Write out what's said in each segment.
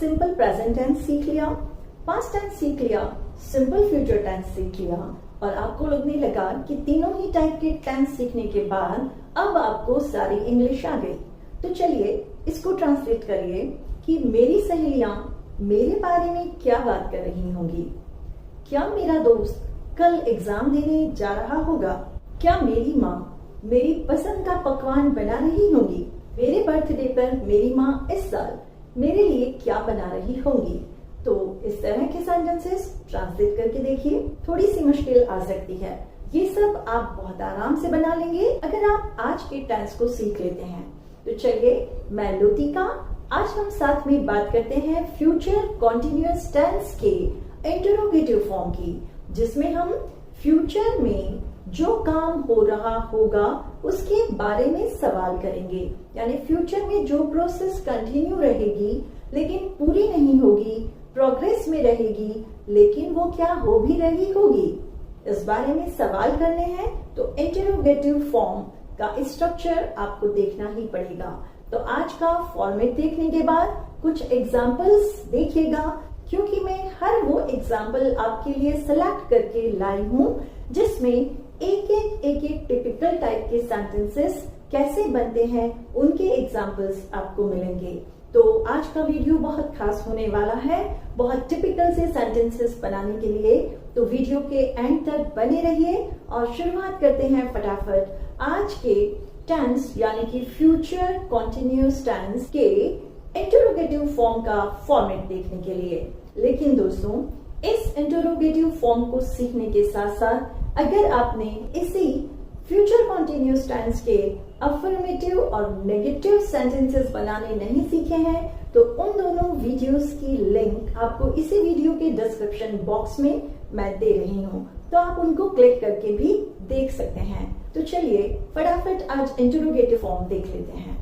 Simple present tense सीख लिया, past tense सीख लिया, सिंपल फ्यूचर टेंस सीख लिया और आपको लगने लगा कि तीनों ही टाइप के टेंस सीखने के बाद अब आपको सारी इंग्लिश आ गई। तो चलिए इसको ट्रांसलेट करिए कि मेरी सहेलियां मेरे बारे में क्या बात कर रही होंगी। क्या मेरा दोस्त कल एग्जाम देने जा रहा होगा? क्या मेरी माँ मेरी पसंद का पकवान बना रही होगी? मेरे बर्थडे पर मेरी माँ इस साल मेरे लिए क्या बना रही होंगी? तो इस तरह के सेंटेंसेस ट्रांसलेट करके देखिए। थोड़ी सी मुश्किल आ सकती है, ये सब आप बहुत आराम से बना लेंगे अगर आप आज के टेंस को सीख लेते हैं। तो चलिए, मैं लुतिका, आज हम साथ में बात करते हैं फ्यूचर कॉन्टिन्यूअस टेंस के इंटरोगेटिव फॉर्म की, जिसमें हम फ्यूचर में जो काम हो रहा होगा उसके बारे में सवाल करेंगे। यानी फ्यूचर में जो प्रोसेस कंटिन्यू रहेगी लेकिन पूरी नहीं होगी, प्रोग्रेस में रहेगी लेकिन वो क्या हो भी रही होगी, इस बारे में सवाल करने हैं। तो इंटरोगेटिव फॉर्म का स्ट्रक्चर आपको देखना ही पड़ेगा। तो आज का फॉर्मेट देखने के बाद कुछ एग्जाम्पल्स देखिएगा, क्योंकि मैं हर वो एग्जाम्पल आपके लिए सेलेक्ट करके लाई हूँ जिसमें एक एक टिपिकल टाइप के सेंटेंसेस कैसे बनते हैं उनके एग्जाम्पल्स आपको मिलेंगे। तो आज का वीडियो बहुत खास होने वाला है, बहुत टिपिकल से सेंटेंसेस बनाने के लिए। तो वीडियो के एंड तक बने रहिए और शुरुआत करते हैं फटाफट आज के टेंस यानी कि फ्यूचर कॉन्टिन्यूअस टेंस के इंटरोगेटिव फॉर्म का फॉर्मेट देखने के लिए। लेकिन दोस्तों, इस इंटरोगेटिव फॉर्म को सीखने के साथ साथ अगर आपने इसी फ्यूचर कॉन्टिन्यूअस टेंस के अफर्मेटिव और नेगेटिव सेंटेंसेस बनाने नहीं सीखे हैं तो उन दोनों वीडियोस की लिंक आपको इसी वीडियो के डिस्क्रिप्शन बॉक्स में मैं दे रही हूँ, तो आप उनको क्लिक करके भी देख सकते हैं। तो चलिए फटाफट आज इंटरोगेटिव फॉर्म देख लेते हैं।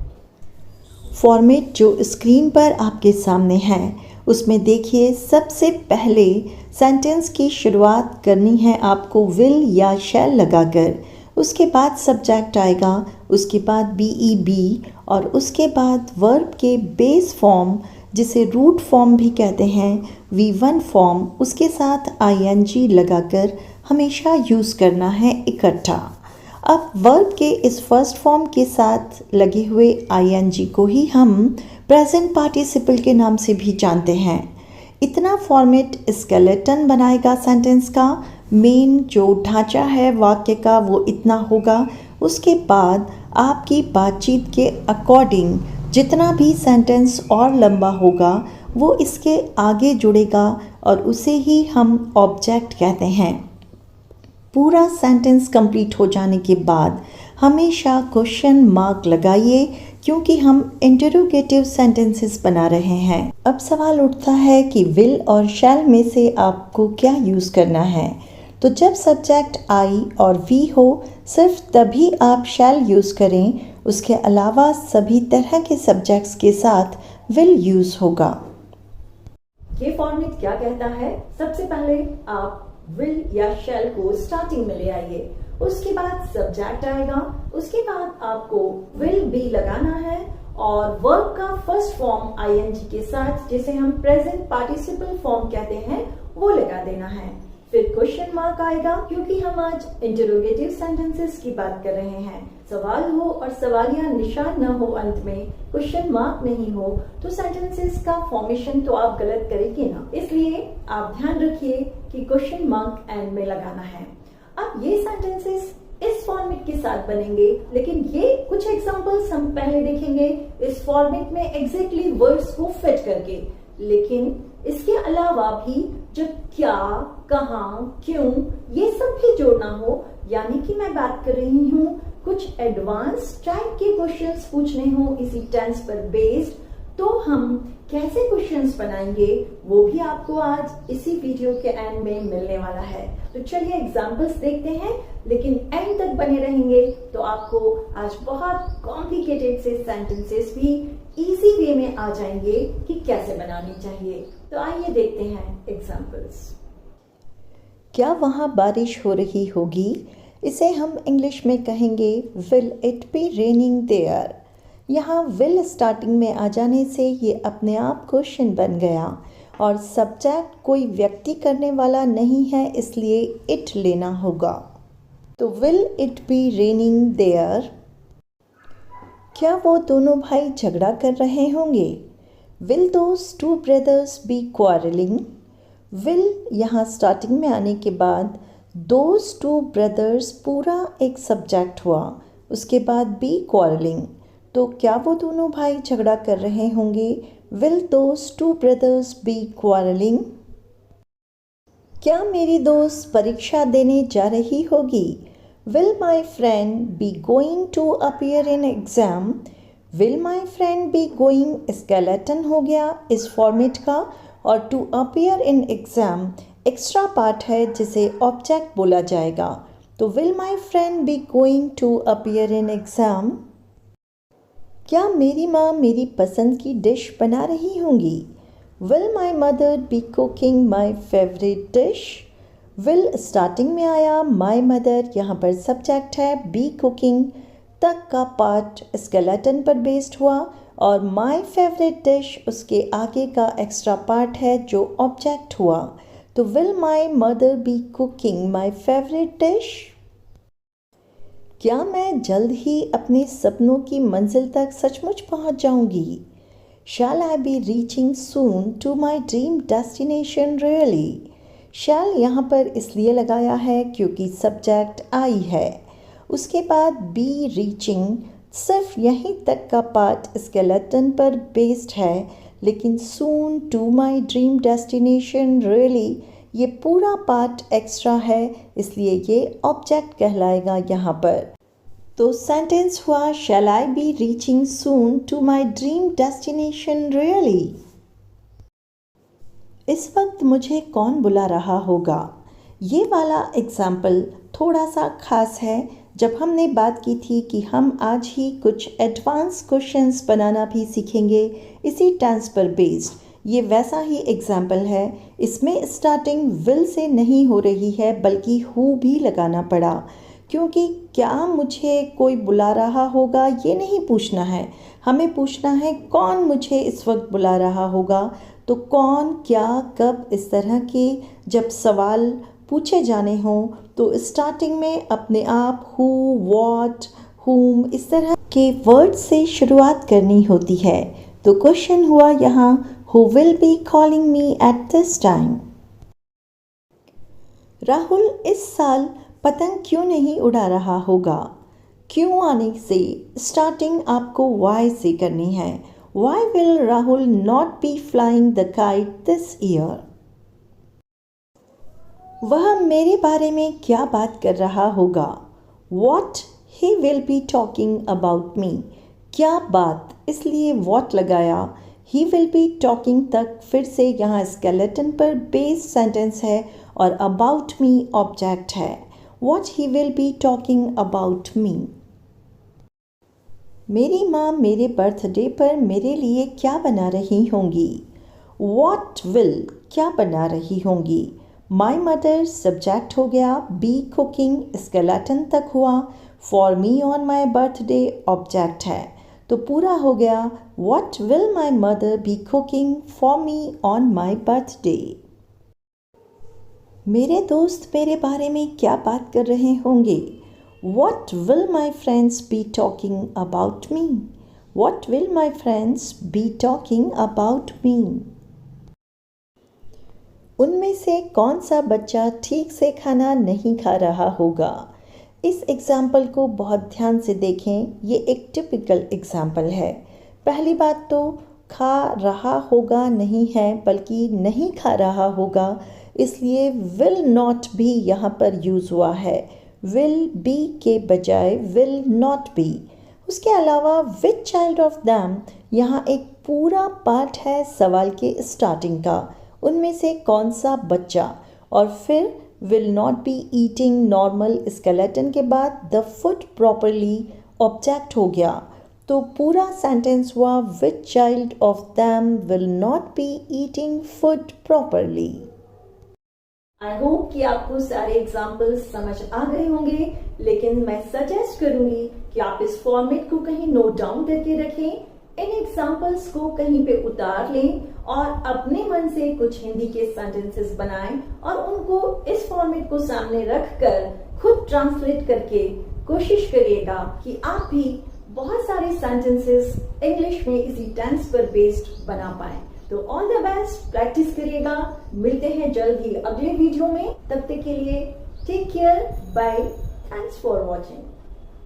फॉर्मेट जो स्क्रीन पर आपके सामने है उसमें देखिए, सबसे पहले सेंटेंस की शुरुआत करनी है आपको विल या शैल लगाकर। उसके बाद सब्जेक्ट आएगा, उसके बाद बी और उसके बाद वर्ब के बेस फॉर्म जिसे रूट फॉर्म भी कहते हैं, V1 फॉर्म, उसके साथ ing लगाकर हमेशा यूज़ करना है इकट्ठा। अब वर्ब के इस फर्स्ट फॉर्म के साथ लगे हुए ing को ही हम प्रेजेंट पार्टिसिपल के नाम से भी जानते हैं। इतना फॉर्मेट स्केलेटन बनाएगा सेंटेंस का। मेन जो ढांचा है वाक्य का वो इतना होगा। उसके बाद आपकी बातचीत के अकॉर्डिंग जितना भी सेंटेंस और लंबा होगा वो इसके आगे जुड़ेगा और उसे ही हम ऑब्जेक्ट कहते हैं। पूरा सेंटेंस कंप्लीट हो जाने के बाद हमेशा क्वेश्चन मार्क लगाइए, क्योंकि हम इंटरोगेटिव सेंटेंसेस बना रहे हैं। अब सवाल उठता है कि विल और शैल में से आपको क्या यूज़ करना है। तो जब सब्जेक्ट आई और वी हो सिर्फ तभी आप शैल यूज़ करें, उसके अलावा सभी तरह के सब्जेक्ट्स के साथ विल यूज़ होगा। ये फॉर्मेट क्या कहता है? सबसे पहले आप विल या शैल को स्टार्टिंग में ले आइए, उसके बाद सब्जेक्ट आएगा, उसके बाद आपको विल बी लगाना है और वर्ब का फर्स्ट फॉर्म ing के साथ, जिसे हम प्रेजेंट पार्टिसिपल फॉर्म कहते हैं, वो लगा देना है। फिर क्वेश्चन मार्क आएगा, क्योंकि हम आज इंटरोगेटिव सेंटेंसेस की बात कर रहे हैं। सवाल हो और सवालिया निशान न हो, अंत में क्वेश्चन मार्क नहीं हो, तो सेंटेंसेस का फॉर्मेशन तो आप गलत करेंगे ना। इसलिए आप ध्यान रखिए कि क्वेश्चन मार्क एंड में लगाना है। अब ये सेंटेंसेस इस फॉर्मेट के साथ बनेंगे, लेकिन ये कुछ एग्जांपल्स हम पहले देखेंगे इस फॉर्मेट में एग्जैक्टली वर्ड्स को फिट करके। लेकिन इसके अलावा भी जब क्या, कहाँ, क्यों, ये सब भी जोड़ना हो, यानी कि मैं बात कर रही हूँ कुछ एडवांस टाइप के क्वेश्चंस पूछने हो इसी टेंस पर बेस्ड, तो हम कैसे क्वेश्चंस बनाएंगे वो भी आपको आज इसी वीडियो के एंड में मिलने वाला है। तो चलिए एग्जांपल्स देखते हैं, लेकिन एंड तक बने रहेंगे तो आपको आज बहुत कॉम्प्लिकेटेड से सेंटेंसेस भी इजी वे में आ जाएंगे कि कैसे बनानी चाहिए। तो आइए देखते हैं एग्जांपल्स। क्या वहाँ बारिश हो रही होगी? इसे हम इंग्लिश में कहेंगे will it be raining there. यहाँ विल स्टार्टिंग में आ जाने से ये अपने आप क्वेश्चन बन गया और सब्जेक्ट कोई व्यक्ति करने वाला नहीं है, इसलिए इट लेना होगा। तो will it be raining there? क्या वो दोनों भाई झगड़ा कर रहे होंगे? Will those two brothers be quarrelling? Will यहाँ स्टार्टिंग में आने के बाद दोज टू ब्रदर्स पूरा एक सब्जेक्ट हुआ, उसके बाद बी क्वारलिंग, तो क्या वो दोनों भाई झगड़ा कर रहे होंगे? Will those two brothers be quarrelling? क्या मेरी दोस्त परीक्षा देने जा रही होगी? Will my friend be going to appear in exam? Will my friend be going skeleton हो गया इस फॉर्मेट का, और to appear in exam extra part है जिसे ऑब्जेक्ट बोला जाएगा। तो will my friend be going to appear in exam? क्या मेरी माँ मेरी पसंद की डिश बना रही होंगी? Will my mother be cooking my favourite dish? Will starting में आया, माई मदर यहाँ पर सब्जेक्ट है, बी कुकिंग तक का पार्ट स्केलेटन पर बेस्ड हुआ, और माई फेवरेट डिश उसके आगे का एक्स्ट्रा पार्ट है जो ऑब्जेक्ट हुआ। तो will my mother be cooking my favourite dish? क्या मैं जल्द ही अपने सपनों की मंजिल तक सचमुच पहुंच जाऊंगी? Shall I be reaching soon to my dream destination really? Shall यहाँ पर इसलिए लगाया है क्योंकि सब्जेक्ट आई है, उसके बाद बी रीचिंग, सिर्फ यहीं तक का पार्ट स्केलेटन पर बेस्ड है, लेकिन soon to my dream destination really ये पूरा पार्ट एक्स्ट्रा है, इसलिए ये ऑब्जेक्ट कहलाएगा यहाँ पर। तो सेंटेंस हुआ shall I be reaching soon to my dream destination really? इस वक्त मुझे कौन बुला रहा होगा? ये वाला एग्जाम्पल थोड़ा सा खास है। जब हमने बात की थी कि हम आज ही कुछ एडवांस क्वेश्चंस बनाना भी सीखेंगे इसी टेंस पर बेस्ड, ये वैसा ही एग्जाम्पल है। इसमें स्टार्टिंग विल से नहीं हो रही है बल्कि हु भी लगाना पड़ा, क्योंकि क्या मुझे कोई बुला रहा होगा ये नहीं पूछना है, हमें पूछना है कौन मुझे इस वक्त बुला रहा होगा। तो कौन, क्या, कब, इस तरह के जब सवाल पूछे जाने हों तो स्टार्टिंग में अपने आप हु, व्हाट, हुम इस तरह के वर्ड से शुरुआत करनी होती है। तो क्वेश्चन हुआ यहाँ who will be calling me at this time? Rahul इस साल पतंग क्यों नहीं उड़ा रहा होगा? क्यों आने से स्टार्टिंग आपको वाई से करनी है। Why will Rahul not be flying the kite this year? वह मेरे बारे में क्या बात कर रहा होगा? What he will be talking about me? क्या बात, इसलिए वॉट लगाया। ही विल बी टॉकिंग तक फिर से यहाँ स्केलेटन पर बेस्ड सेंटेंस है और अबाउट मी ऑब्जेक्ट है। What he will be talking about मी? मेरी माँ मेरे बर्थडे पर मेरे लिए क्या बना रही होंगी? वॉट विल, क्या बना रही होंगी। माई मदर सब्जेक्ट हो गया, बी कुकिंग स्केलेटन तक हुआ, for me on my birthday object है, तो पूरा हो गया what will my mother be cooking for me on my birthday. मेरे दोस्त मेरे बारे में क्या बात कर रहे होंगे? What will my friends B talking about me? What will my friends B talking about मी? उनमें से कौन सा बच्चा ठीक से खाना नहीं खा रहा होगा? इस एग्ज़ाम्पल को बहुत ध्यान से देखें, ये एक टिपिकल एग्ज़ाम्पल है। पहली बात तो खा रहा होगा नहीं है बल्कि नहीं खा रहा होगा, इसलिए विल नॉट भी यहाँ पर यूज़ हुआ है, विल बी के बजाय विल नॉट बी। उसके अलावा विच चाइल्ड ऑफ दैम यहाँ एक पूरा पार्ट है सवाल के स्टार्टिंग का, उनमें से कौन सा बच्चा, और फिर will not be eating normal skeleton के बाद द फूड प्रॉपरली ऑब्जेक्ट हो गया, तो पूरा सेंटेंस हुआ which child of them will not be eating food properly. I hope कि आपको सारे एग्जाम्पल्स समझ आ गए होंगे, लेकिन मैं सजेस्ट करूंगी कि आप इस फॉर्मेट को कहीं नोट डाउन करके रखें, इन एग्जाम्पल्स को कहीं पे उतार लें और अपने मन से कुछ हिंदी के सेंटेंसेस बनाएं और उनको इस फॉर्मेट को सामने रखकर खुद ट्रांसलेट करके कोशिश करिएगा कि आप भी बहुत सारे सेंटेंसेस इंग्लिश में इसी टेंस पर बेस्ड बना पाएं। तो ऑल द बेस्ट, प्रैक्टिस करिएगा। मिलते हैं जल्द ही अगले वीडियो में, तब तक के लिए take care, bye, thanks for watching.